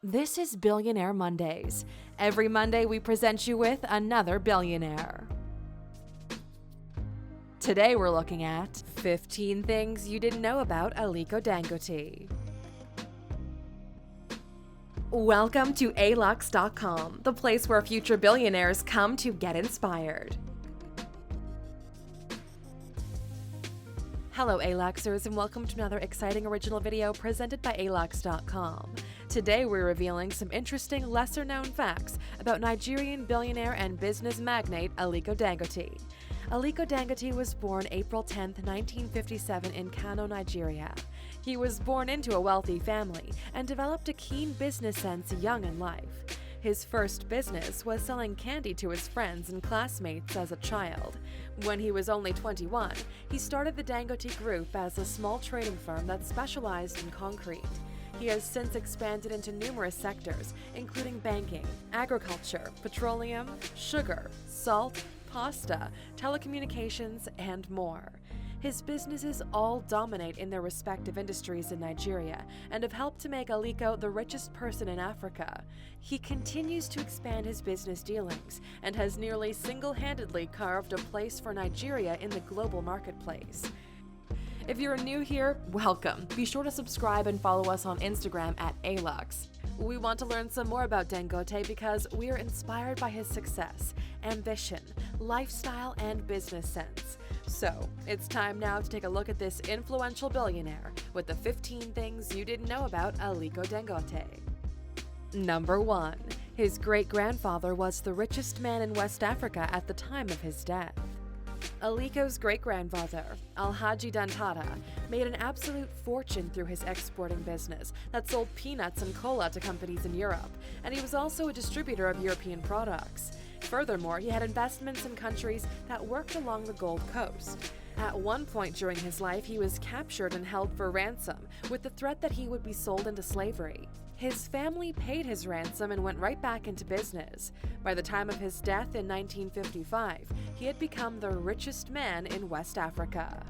This is Billionaire Mondays. Every Monday, we present you with another billionaire. Today, we're looking at 15 things you didn't know about Aliko Dangote. Welcome to Alux.com, the place where future billionaires come to get inspired. Hello, Aluxers, and welcome to another exciting original video presented by Alux.com. Today, we're revealing some interesting, lesser-known facts about Nigerian billionaire and business magnate Aliko Dangote. Aliko Dangote was born April 10, 1957 in Kano, Nigeria. He was born into a wealthy family and developed a keen business sense young in life. His first business was selling candy to his friends and classmates as a child. When he was only 21, he started the Dangote Group as a small trading firm that specialized in concrete. He has since expanded into numerous sectors, including banking, agriculture, petroleum, sugar, salt, pasta, telecommunications, and more. His businesses all dominate in their respective industries in Nigeria and have helped to make Aliko the richest person in Africa. He continues to expand his business dealings and has nearly single-handedly carved a place for Nigeria in the global marketplace. If you're new here, welcome. Be sure to subscribe and follow us on Instagram at Alux. We want to learn some more about Dangote because we are inspired by his success, ambition, lifestyle, and business sense. So, it's time now to take a look at this influential billionaire with the 15 things you didn't know about Aliko Dangote. Number 1. His great-grandfather was the richest man in West Africa at the time of his death. Aliko's great-grandfather, Alhaji Dangote, made an absolute fortune through his exporting business that sold peanuts and cola to companies in Europe, and he was also a distributor of European products. Furthermore, he had investments in countries that worked along the Gold Coast. At one point during his life, he was captured and held for ransom, with the threat that he would be sold into slavery. His family paid his ransom and went right back into business. By the time of his death in 1955, he had become the richest man in West Africa.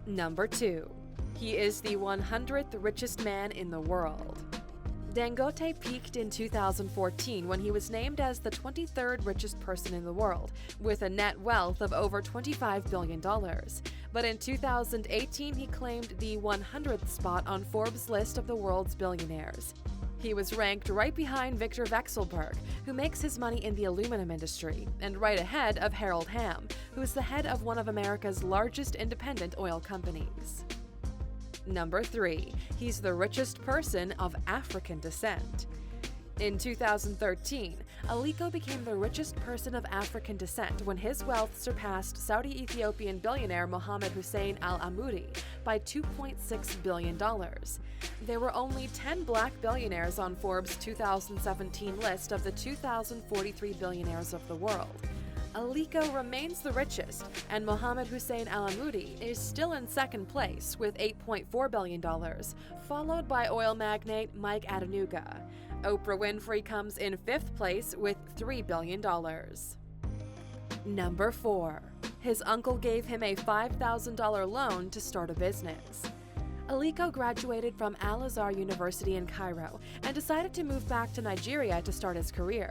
Number 2. He is the 100th richest man in the world. Dangote peaked in 2014 when he was named as the 23rd richest person in the world, with a net wealth of over $25 billion. But in 2018, he claimed the 100th spot on Forbes' list of the world's billionaires. He was ranked right behind Victor Vekselberg, who makes his money in the aluminum industry, and right ahead of Harold Hamm, who is the head of one of America's largest independent oil companies. Number 3. He's the richest person of African descent. In 2013, Aliko became the richest person of African descent when his wealth surpassed Saudi-Ethiopian billionaire Mohammed Hussein Al-Amoudi by $2.6 billion. There were only 10 black billionaires on Forbes' 2017 list of the 2,043 billionaires of the world. Aliko remains the richest, and Mohammed Hussein Al-Amoudi is still in second place with $8.4 billion, followed by oil magnate Mike Adenuga. Oprah Winfrey comes in fifth place with $3 billion. Number 4. His uncle gave him a $5,000 loan to start a business. Aliko graduated from Al-Azhar University in Cairo and decided to move back to Nigeria to start his career.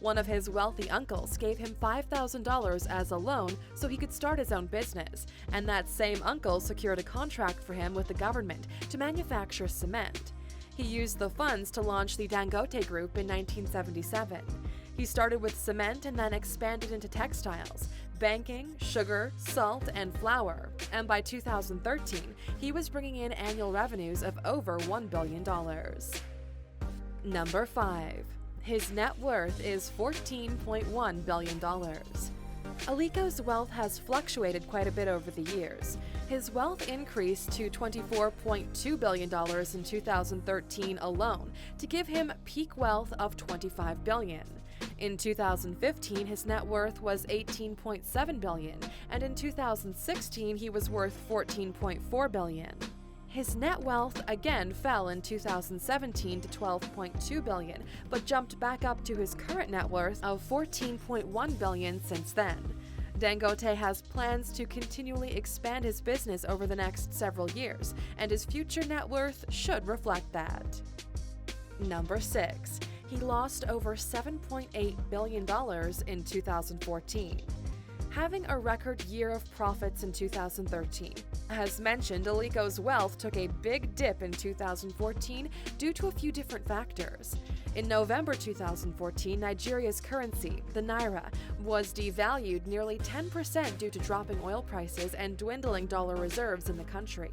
One of his wealthy uncles gave him $5,000 as a loan so he could start his own business, and that same uncle secured a contract for him with the government to manufacture cement. He used the funds to launch the Dangote Group in 1977. He started with cement and then expanded into textiles, banking, sugar, salt, and flour, and by 2013, he was bringing in annual revenues of over $1 billion. Number 5. His net worth is $14.1 billion. Aliko's wealth has fluctuated quite a bit over the years. His wealth increased to $24.2 billion in 2013 alone, to give him peak wealth of $25 billion. In 2015, his net worth was $18.7 billion, and in 2016, he was worth $14.4 billion. His net wealth again fell in 2017 to $12.2 billion, but jumped back up to his current net worth of $14.1 billion since then. Dangote has plans to continually expand his business over the next several years, and his future net worth should reflect that. Number 6. He lost over $7.8 billion in 2014. Having a record year of profits in 2013. As mentioned, Aliko's wealth took a big dip in 2014 due to a few different factors. In November 2014, Nigeria's currency, the naira, was devalued nearly 10% due to dropping oil prices and dwindling dollar reserves in the country.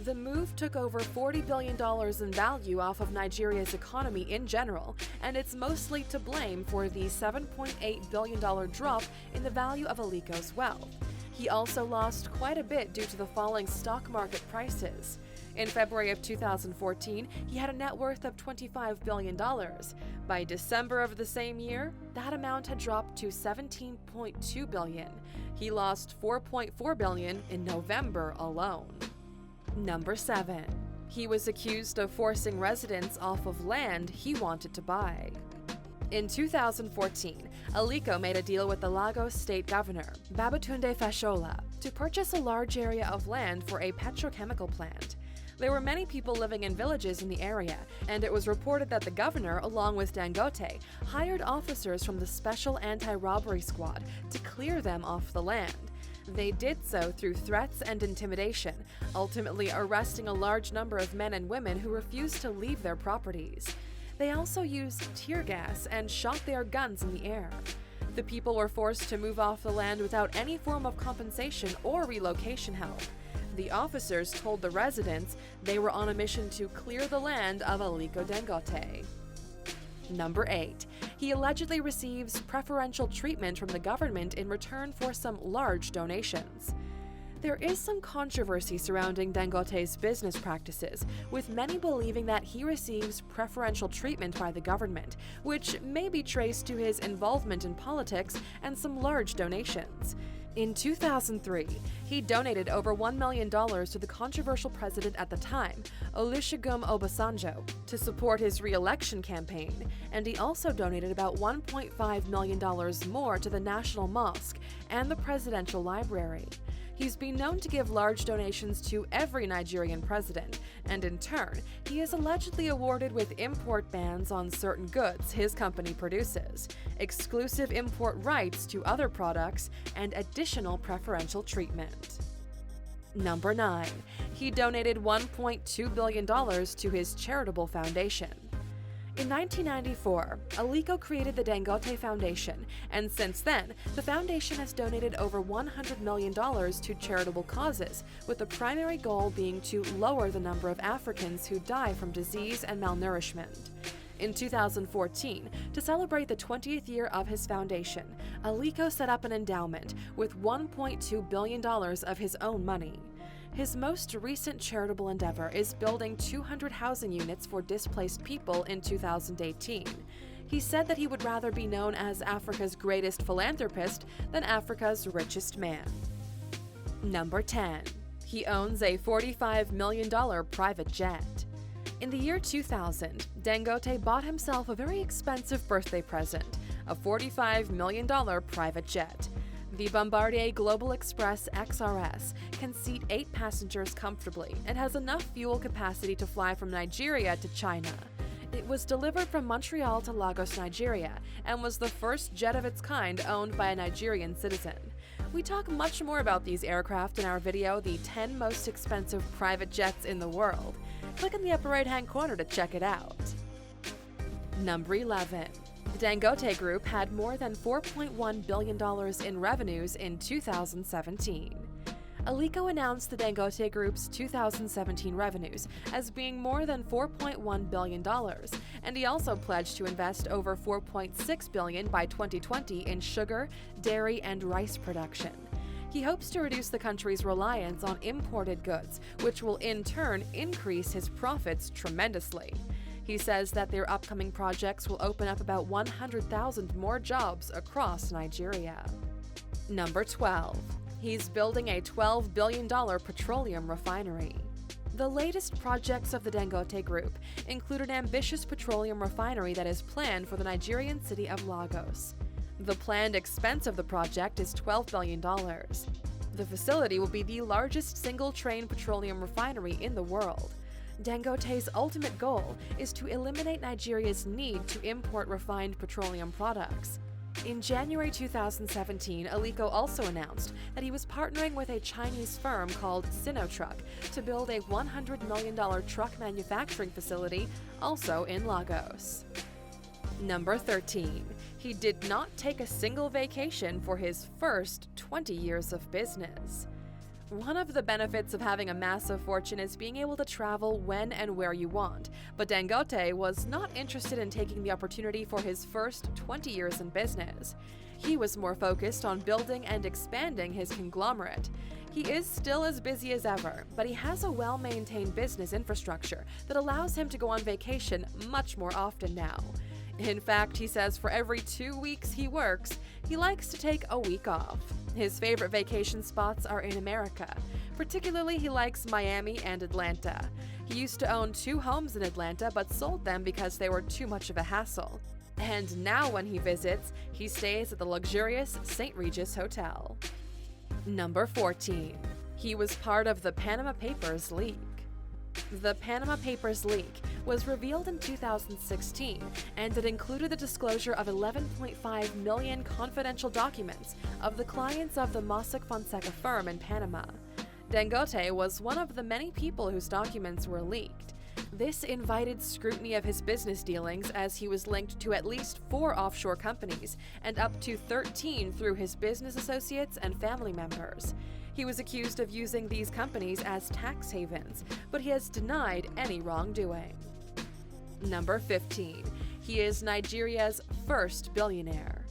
The move took over $40 billion in value off of Nigeria's economy in general, and it's mostly to blame for the $7.8 billion drop in the value of Aliko's wealth. He also lost quite a bit due to the falling stock market prices. In February of 2014, he had a net worth of $25 billion. By December of the same year, that amount had dropped to $17.2 billion. He lost $4.4 billion in November alone. Number 7. He was accused of forcing residents off of land he wanted to buy. In 2014, Aliko made a deal with the Lagos state governor, Babatunde Fashola, to purchase a large area of land for a petrochemical plant. There were many people living in villages in the area, and it was reported that the governor, along with Dangote, hired officers from the Special Anti-Robbery Squad to clear them off the land. They did so through threats and intimidation, ultimately arresting a large number of men and women who refused to leave their properties. They also used tear gas and shot their guns in the air. The people were forced to move off the land without any form of compensation or relocation help. The officers told the residents they were on a mission to clear the land of Aliko Dangote. Number 8. He allegedly receives preferential treatment from the government in return for some large donations. There is some controversy surrounding Dangote's business practices, with many believing that he receives preferential treatment by the government, which may be traced to his involvement in politics and some large donations. In 2003, he donated over $1 million to the controversial president at the time, Olusegun Obasanjo, to support his re-election campaign, and he also donated about $1.5 million more to the National Mosque and the Presidential Library. He's been known to give large donations to every Nigerian president, and in turn, he is allegedly awarded with import bans on certain goods his company produces, exclusive import rights to other products, and additional preferential treatment. Number 9. He donated $1.2 billion to his charitable foundation. In 1994, Aliko created the Dangote Foundation, and since then, the foundation has donated over $100 million to charitable causes, with the primary goal being to lower the number of Africans who die from disease and malnourishment. In 2014, to celebrate the 20th year of his foundation, Aliko set up an endowment with $1.2 billion of his own money. His most recent charitable endeavor is building 200 housing units for displaced people in 2018. He said that he would rather be known as Africa's greatest philanthropist than Africa's richest man. Number 10. He owns a $45 million private jet. In the year 2000, Dangote bought himself a very expensive birthday present, a $45 million private jet. The Bombardier Global Express XRS can seat 8 passengers comfortably and has enough fuel capacity to fly from Nigeria to China. It was delivered from Montreal to Lagos, Nigeria, and was the first jet of its kind owned by a Nigerian citizen. We talk much more about these aircraft in our video, The 10 Most Expensive Private Jets in the World. Click in the upper right-hand corner to check it out. Number 11. The Dangote Group had more than $4.1 billion in revenues in 2017. Aliko announced the Dangote Group's 2017 revenues as being more than $4.1 billion, and he also pledged to invest over $4.6 billion by 2020 in sugar, dairy, and rice production. He hopes to reduce the country's reliance on imported goods, which will in turn increase his profits tremendously. He says that their upcoming projects will open up about 100,000 more jobs across Nigeria. Number 12. He's building a $12 billion petroleum refinery. The latest projects of the Dangote Group include an ambitious petroleum refinery that is planned for the Nigerian city of Lagos. The planned expense of the project is $12 billion. The facility will be the largest single-train petroleum refinery in the world. Dangote's ultimate goal is to eliminate Nigeria's need to import refined petroleum products. In January 2017, Aliko also announced that he was partnering with a Chinese firm called Sinotruck to build a $100 million truck manufacturing facility, also in Lagos. Number 13. He did not take a single vacation for his first 20 years of business. One of the benefits of having a massive fortune is being able to travel when and where you want, but Dangote was not interested in taking the opportunity for his first 20 years in business. He was more focused on building and expanding his conglomerate. He is still as busy as ever, but he has a well-maintained business infrastructure that allows him to go on vacation much more often now. In fact, he says for every 2 weeks he works, he likes to take a week off. His favorite vacation spots are in America. Particularly, he likes Miami and Atlanta. He used to own 2 homes in Atlanta but sold them because they were too much of a hassle. And now when he visits, he stays at the luxurious St. Regis Hotel. Number 14. He was part of the Panama Papers leak. The Panama Papers leak was revealed in 2016, and it included the disclosure of 11.5 million confidential documents of the clients of the Mossack Fonseca firm in Panama. Dangote was one of the many people whose documents were leaked. This invited scrutiny of his business dealings, as he was linked to at least 4 offshore companies and up to 13 through his business associates and family members. He was accused of using these companies as tax havens, but he has denied any wrongdoing. Number 15. He is Nigeria's first billionaire.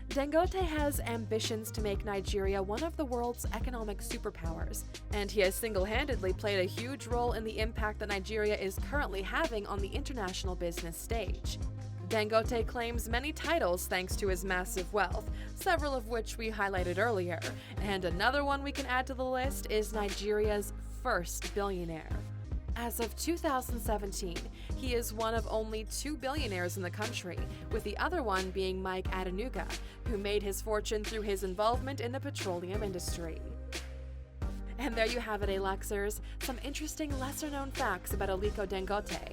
Dangote has ambitions to make Nigeria one of the world's economic superpowers, and he has single-handedly played a huge role in the impact that Nigeria is currently having on the international business stage. Dangote claims many titles thanks to his massive wealth, several of which we highlighted earlier, and another one we can add to the list is Nigeria's first billionaire. As of 2017, he is one of only 2 billionaires in the country, with the other one being Mike Adenuga, who made his fortune through his involvement in the petroleum industry. And there you have it, Aluxers, some interesting lesser-known facts about Aliko Dangote.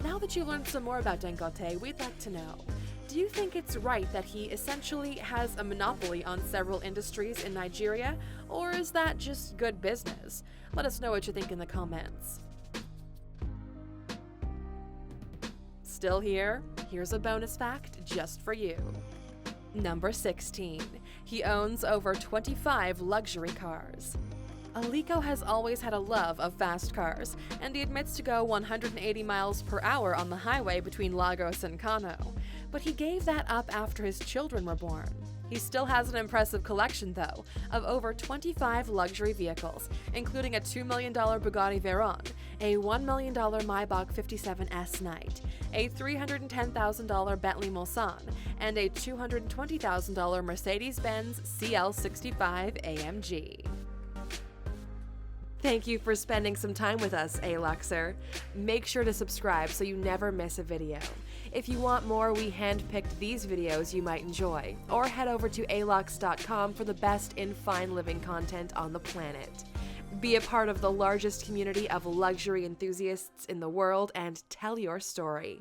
Now that you've learned some more about Dangote, we'd like to know, do you think it's right that he essentially has a monopoly on several industries in Nigeria, or is that just good business? Let us know what you think in the comments. Still here? Here's a bonus fact just for you. Number 16. He owns over 25 luxury cars. Aliko has always had a love of fast cars, and he admits to go 180 miles per hour on the highway between Lagos and Kano. But he gave that up after his children were born. He still has an impressive collection, though, of over 25 luxury vehicles, including a $2 million Bugatti Veyron, a $1 million Maybach 57S Night, a $310,000 Bentley Mulsanne, and a $220,000 Mercedes-Benz CL65 AMG. Thank you for spending some time with us, Aluxer. Make sure to subscribe so you never miss a video. If you want more, we handpicked these videos you might enjoy, or head over to Alux.com for the best in fine living content on the planet. Be a part of the largest community of luxury enthusiasts in the world and tell your story.